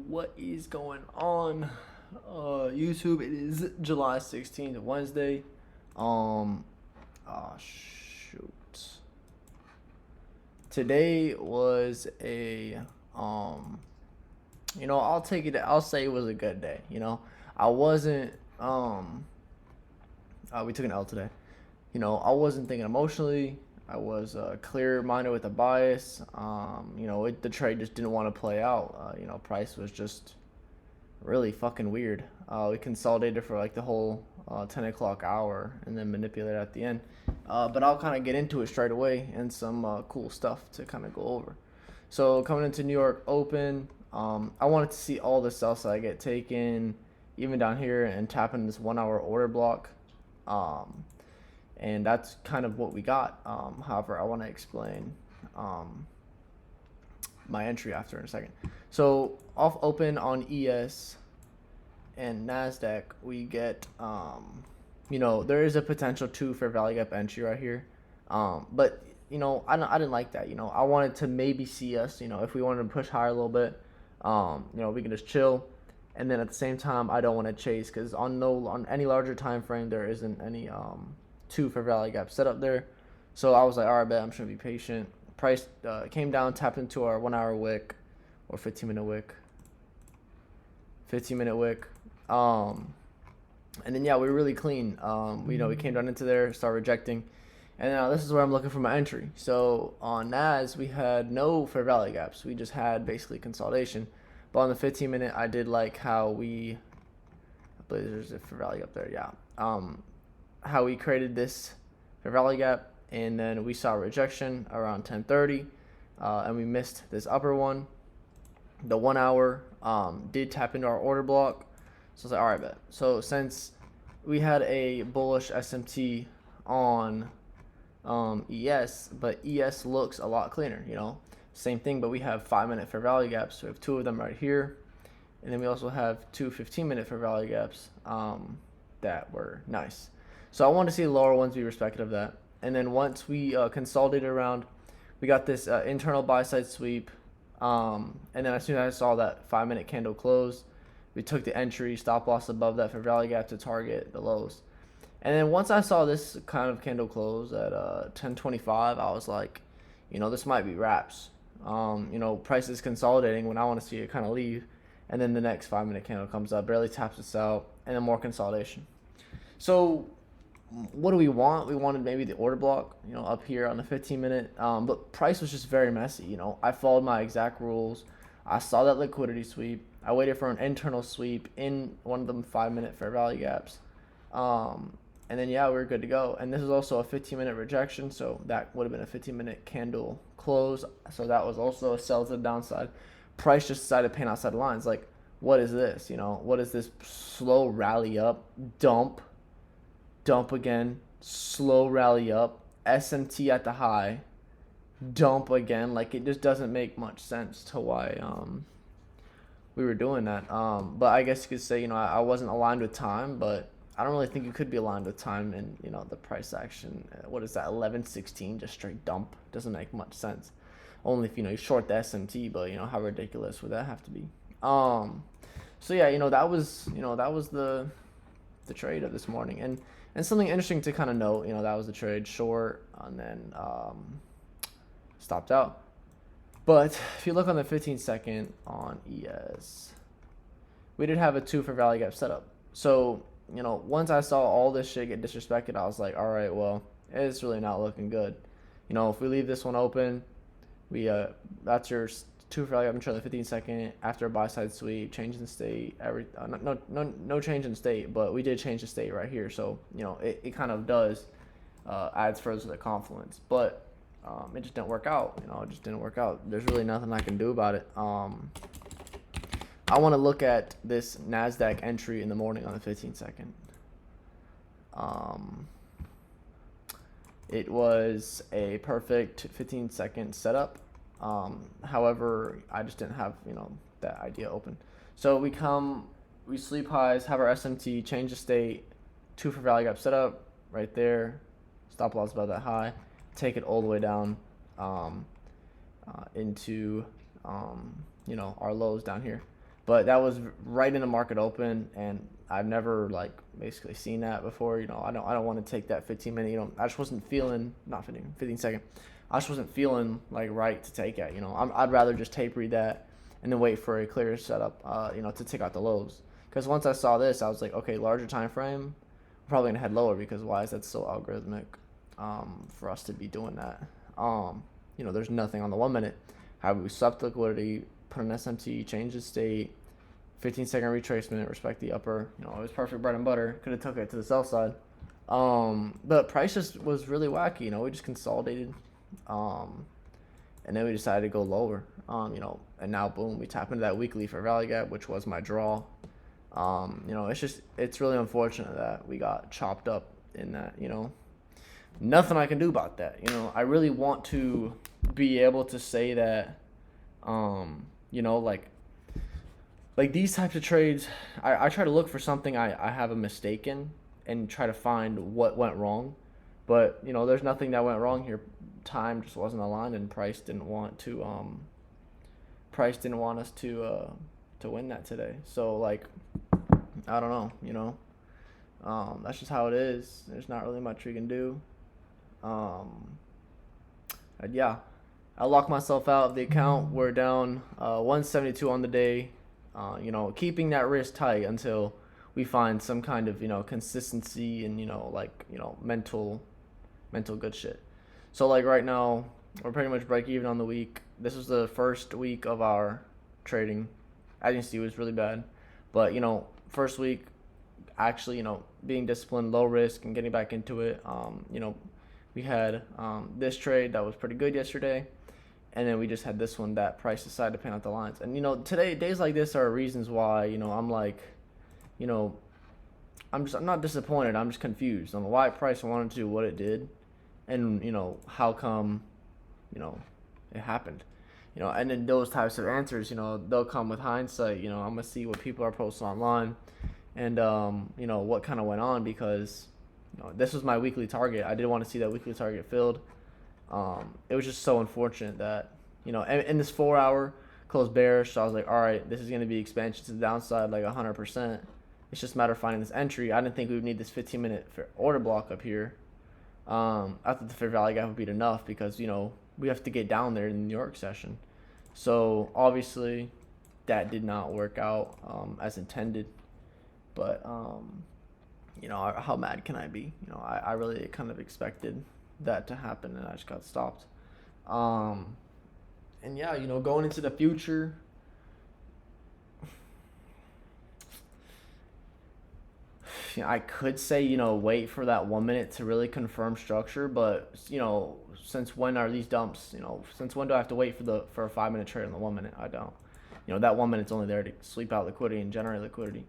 What is going on, YouTube? It is July 16th, Wednesday. Um, shoot. Today was um, I'll take it. I'll say it was a good day. I wasn't. We took an L today. I wasn't thinking emotionally. I was clear-minded with a bias. The trade just didn't want to play out. Price was just really fucking weird. We consolidated for like the whole 10 o'clock hour and then manipulated at the end. But I'll kind of get into it straight away and some cool stuff to kind of go over. So coming into New York Open, I wanted to see all the sell side get taken, even down here, and tap into this 1 hour order block. And that's kind of what we got. However, I want to explain my entry after in a second. So off open on ES and NASDAQ, we get, there is a potential 2 fair value gap entry right here. But, I didn't like that. I wanted to maybe see us, if we wanted to push higher a little bit, we can just chill. And then at the same time, I don't want to chase because on any larger time frame, there isn't any 2 fair value gap set up there. So I was like, all right, bet I'm just gonna be patient. Price came down, tapped into our 1 hour wick or 15-minute wick. 15-minute wick. And then we were really clean. We came down into there, started rejecting. And now this is where I'm looking for my entry. So on NAS, we had no fair value gaps. We just had basically consolidation. But on the 15-minute, I did like how I believe there's a fair value up there, yeah. How we created this fair value gap, and then we saw rejection around 10:30, and we missed this upper one. The 1 hour did tap into our order block, so I was like, all right, bet. So since we had a bullish SMT on ES, but ES looks a lot cleaner, same thing, but we have 5-minute fair value gaps. So we have 2 of them right here, and then we also have 2 15-minute fair value gaps that were nice. So I want to see the lower ones be respected of that. And then once we consolidated around, we got this internal buy side sweep. And then as soon as I saw that 5-minute candle close, we took the entry, stop loss above that fair value gap to target the lows. And then once I saw this kind of candle close at 10:25, I was like, this might be wraps. Price is consolidating when I want to see it kind of leave. And then the next 5-minute candle comes up, barely taps us out, and then more consolidation. So what do we want? We wanted maybe the order block, up here on the 15-minute. But price was just very messy. I followed my exact rules. I saw that liquidity sweep. I waited for an internal sweep in one of them 5-minute fair value gaps. And then, we were good to go. And this is also a 15-minute rejection, so that would have been a 15-minute candle close. So that was also a sell to the downside. Price just decided to paint outside the lines. Like, what is this? What is this slow rally up, dump again, slow rally up, SMT at the high, dump again? Like, it just doesn't make much sense to why we were doing that. But I guess you could say, I wasn't aligned with time, but I don't really think you could be aligned with time in, the price action. What is that, 11.16, just straight dump? Doesn't make much sense. Only if, you short the SMT, but, how ridiculous would that have to be? So yeah, that was the trade of this morning. And something interesting to kind of note, that was the trade short and then stopped out. But if you look on the 15-second on ES, we did have a 2 for value gap setup. So, once I saw all this shit get disrespected, I was like, all right, well, it's really not looking good. If we leave this one open, that's your 2 for value gap until the 15-second after a buy side sweep, change in state, no change in state, but we did change the state right here. So, it kind of does adds further to the confluence, but it just didn't work out. It just didn't work out. There's really nothing I can do about it. I want to look at this NASDAQ entry in the morning on the 15-second. It was a perfect 15-second setup. However, I just didn't have, that idea open. So we sleep highs, have our SMT, change the state, 2 for value gap setup right there, stop loss above that high, take it all the way down into our lows down here. but that was right in the market open, and I've never like basically seen that before. I don't want to take that 15 minute. I just wasn't feeling not 15 second. I just wasn't feeling like right to take it. I'd rather just tape read that and then wait for a clear setup. To take out the lows. Because once I saw this, I was like, okay, larger time frame, we're probably gonna head lower because why is that so algorithmic for us to be doing that? There's nothing on the 1 minute. How we swept liquidity, put an SMT, change the state, 15-second retracement, respect the upper. It was perfect bread and butter. Could have took it to the sell side. But price just was really wacky. We just consolidated, and then we decided to go lower. And now boom, we tap into that weekly for value gap, which was my draw. It's really unfortunate that we got chopped up in that. Nothing I can do about that. I really want to be able to say that, like these types of trades, I try to look for something I have a mistake in and try to find what went wrong. But, there's nothing that went wrong here. Time just wasn't aligned, and price didn't want us to win that today. So, like, I don't know, that's just how it is. There's not really much we can do. Yeah, I locked myself out of the account. We're down 172 on the day. Keeping that risk tight until we find some kind of consistency and mental good shit. So like right now we're pretty much break even on the week. This was the first week of our trading. As you can see, it was really bad, but first week actually being disciplined, low risk, and getting back into it. We had this trade that was pretty good yesterday, and then we just had this one that price decided to pan out the lines. And today, days like this are reasons why I'm like, I'm not disappointed. I'm just confused on why price wanted to do what it did, and how come it happened. And then those types of answers, they'll come with hindsight. I'm gonna see what people are posting online, and what kind of went on, because this was my weekly target. I did want to see that weekly target filled. It was just so unfortunate that in this 4-hour closed bearish. So I was like, all right, this is going to be expansion to the downside like 100%. It's just a matter of finding this entry. I didn't think we would need this 15-minute order block up here. I thought the fair value gap would be enough because we have to get down there in the New York session. So obviously that did not work out as intended. But how mad can I be? I really kind of expected that to happen, and I just got stopped. And yeah, going into the future, I could say, wait for that 1 minute to really confirm structure, but since when are these dumps? Since when do I have to wait for a 5-minute trade on the 1 minute? I don't. That 1 minute's only there to sweep out liquidity and generate liquidity.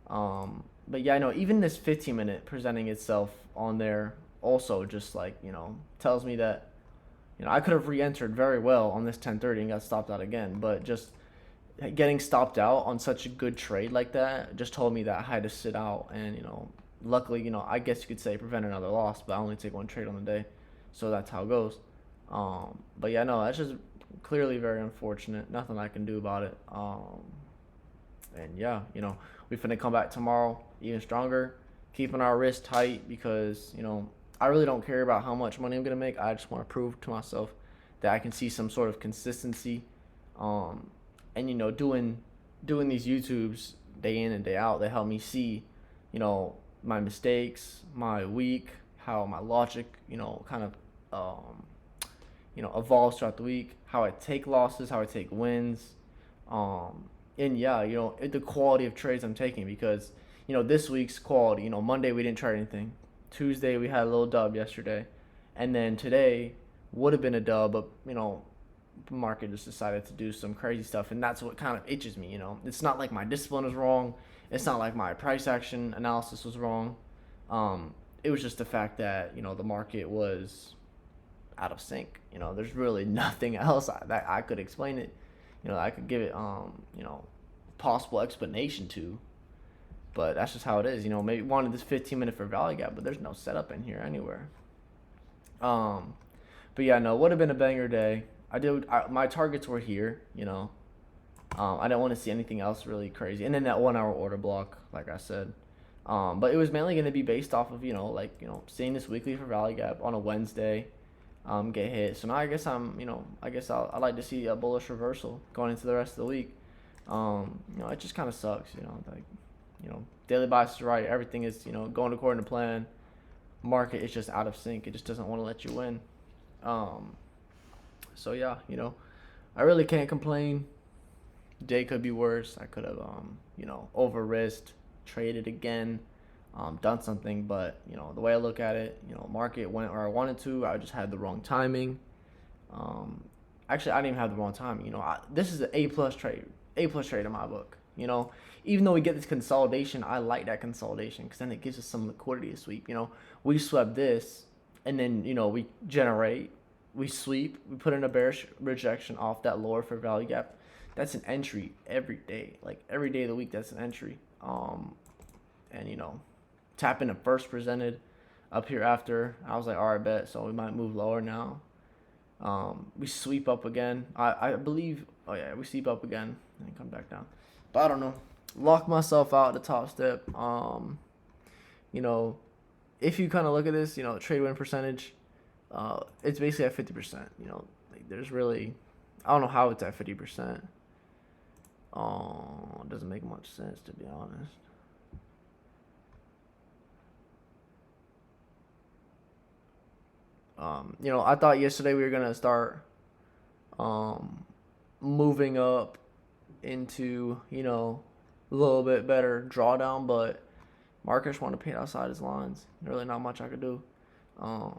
But yeah, even this 15-minute presenting itself on there also just like, tells me that, I could have re-entered very well on this 10:30 and got stopped out again. But just getting stopped out on such a good trade like that just told me that I had to sit out and, luckily, I guess you could say prevent another loss, but I only take one trade on the day. So that's how it goes. But yeah, no, that's just clearly very unfortunate. Nothing I can do about it. And yeah, we finna come back tomorrow even stronger, keeping our wrist tight because, I really don't care about how much money I'm going to make. I just want to prove to myself that I can see some sort of consistency. And, doing these YouTubes day in and day out, they help me see, my mistakes, my week, how my logic, kind of, evolves throughout the week, how I take losses, how I take wins. And yeah, the quality of trades I'm taking because, this week's quality, Monday we didn't try anything. Tuesday we had a little dub yesterday. And then today would have been a dub, but, the market just decided to do some crazy stuff. And that's what kind of itches me, It's not like my discipline is wrong. It's not like my price action analysis was wrong. It was just the fact that, the market was out of sync. There's really nothing else that I could explain it. I could give it, possible explanation to, but that's just how it is. Maybe wanted this 15-minute for value gap, but there's no setup in here anywhere. But yeah, no, would have been a banger day. My targets were here, I didn't want to see anything else really crazy. And then that 1 hour order block, like I said. But it was mainly going to be based off of, seeing this weekly for Valley Gap on a Wednesday, get hit. So now I guess I like to see a bullish reversal going into the rest of the week. It just kind of sucks, daily bias is right. Everything is, going according to plan. Market is just out of sync. It just doesn't want to let you win. So yeah, I really can't complain. Day could be worse. I could have, over risked, traded again, done something. But the way I look at it, market went where I wanted to. I just had the wrong timing. Actually, I didn't even have the wrong timing. This is an A+ trade, A+ trade in my book. Even though we get this consolidation, I like that consolidation because then it gives us some liquidity to sweep. We swept this, and then we generate, we sweep, we put in a bearish rejection off that lower for value gap. That's an entry every day. Like every day of the week, that's an entry. And tap into first presented up here after. I was like, all right, bet. So we might move lower now. We sweep up again. I believe. Oh yeah, we sweep up again and come back down. But I don't know. Lock myself out at the top step. If you kind of look at this, trade win percentage, it's basically at 50%. There's really, I don't know how it's at 50%. It doesn't make much sense, to be honest. I thought yesterday we were gonna start moving up into a little bit better drawdown, but markets want to paint outside his lines. Really not much I could do. But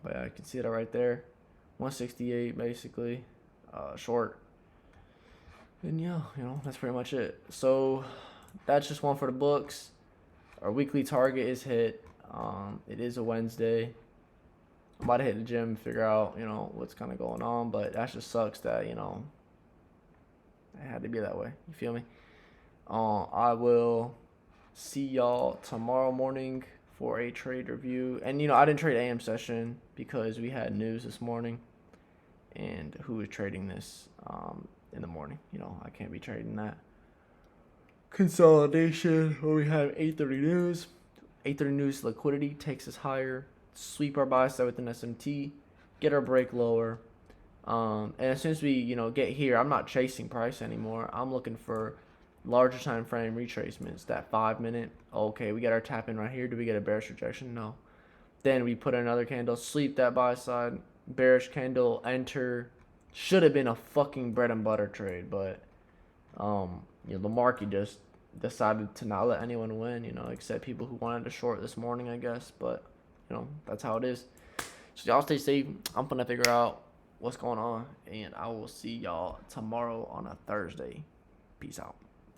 yeah, I can see that right there, 168 basically, short. And yeah, that's pretty much it. So that's just one for the books. Our weekly target is hit. It is a Wednesday. I'm about to hit the gym and figure out, what's kind of going on. But that just sucks that, it had to be that way. You feel me? I will see y'all tomorrow morning for a trade review. And, I didn't trade AM session because we had news this morning. And who is trading this in the morning? I can't be trading that. Consolidation, where we have 8:30 news. 8:30 news liquidity takes us higher. Sweep our buy side with an SMT. Get our break lower. And as soon as we, get here, I'm not chasing price anymore. I'm looking for larger time frame retracements. That 5 minute. Okay, we got our tap in right here. Do we get a bearish rejection? No. Then we put in another candle. Sleep that buy side. Bearish candle. Enter. Should have been a fucking bread and butter trade, but the market just decided to not let anyone win. Except people who wanted to short this morning, I guess. But that's how it is. So y'all stay safe. I'm gonna figure out what's going on, and I will see y'all tomorrow on a Thursday. Peace out.